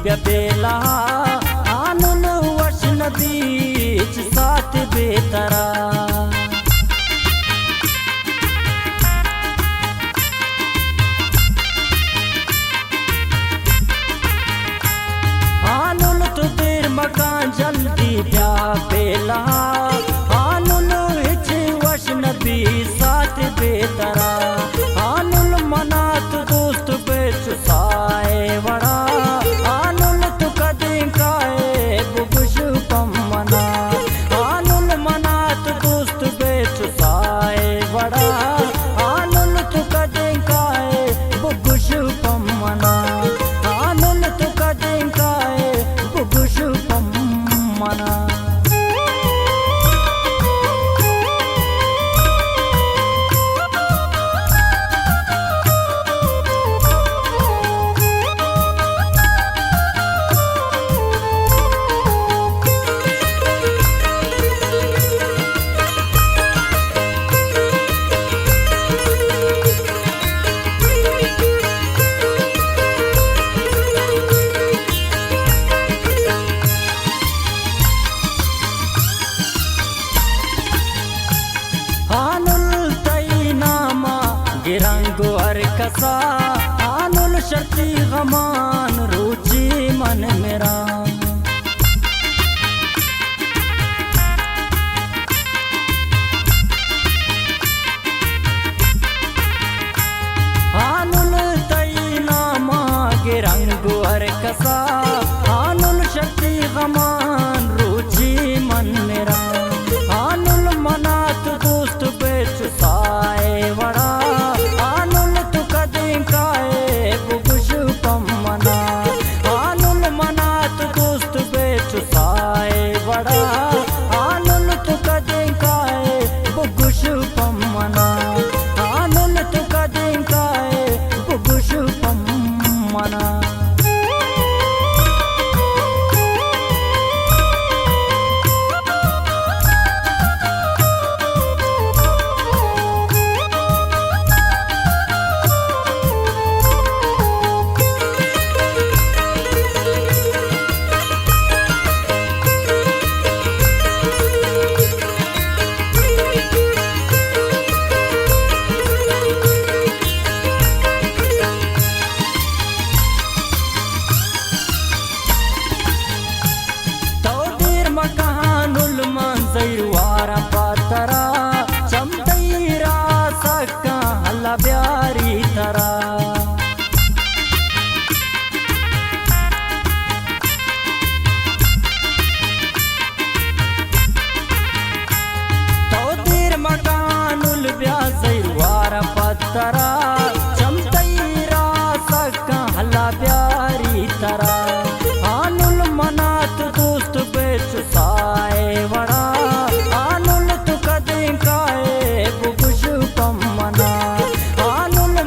बेला आनुन वशन बीच साथ बेतरा आनुन तो देर मकान जल्दी ब्या बेला आनुन हिच वशन बीच साथ बेतरा आनुन मनात दोस्त बेच साए वड़ा आनुन तो कदे काए बुगुश पमना आनुन मनात दोस्त बेच साए वड़ा आनुन तो कदे काए बुगुश पमना आनुन तो कदे काए बुगुश पमना आनुल तैनामा गिरंगो हर कसा आनुल शर्ती गमान रुचि मन मेरा आनुल तैनामा गिरंगो हर कसा आनुल शर्ती गमान रुचि मन मेरा आनुल मनात दोस्त बेच साए वड़ा आनुल तो कदे काए बुगुश पमना आनुल मनात दोस्त बेच साए वड़ा आनुल तो कदे काए बुगुश पमना आनुल तो कदे काए बुगुश पमना वारा पातरा चमतैरा सका हल्ला प्यारी तरा तो देर मकानुल ब्याजैर वारा पातरा चमतैरा सका हल्ला प्यारी तरा आनुल मनात दोस्त बेच साए वड़ा आनुल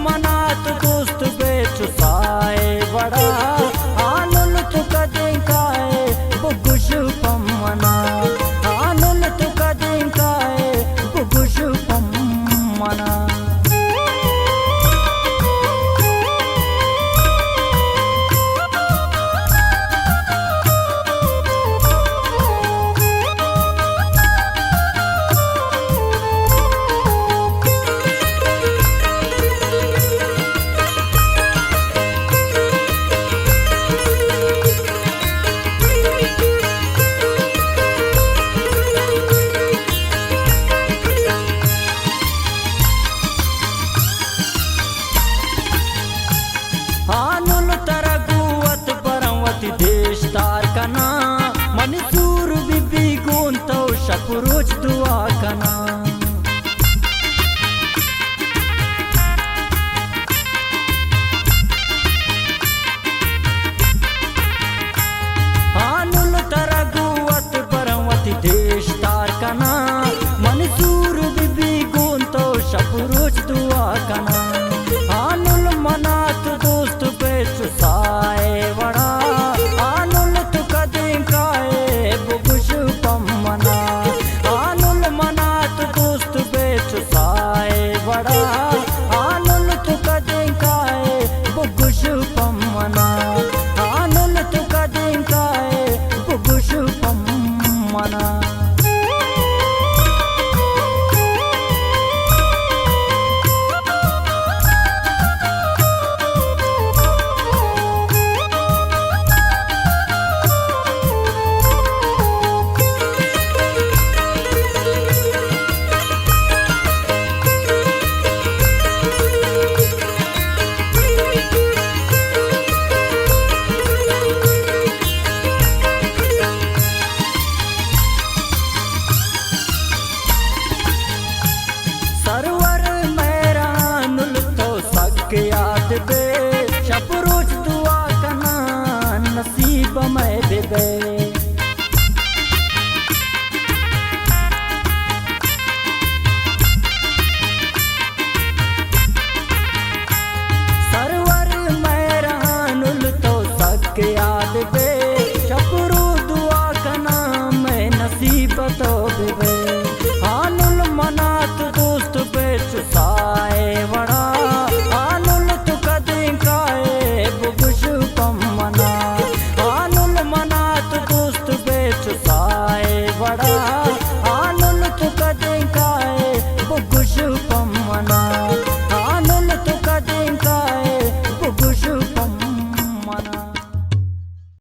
मनात दोस्त बेच साए वड़ा आनुल तो कदे काए बुगुश पमना आनुल तो कदे काए बुगुश पमना आनुल तरगुवत परवत देश तार कना मनसूर बीबी गुन तो शकुरुच दुआ कना आनुल तरगुवत परवत देश तार कना मनसूर बीबी गुन तो शकुरुच दुआ कना आनुल मनात दोस्त बेच साए वड़ा आनुल तो कदे काए बुगुश पमना आनुल मनात दोस्त बेच साए वड़ा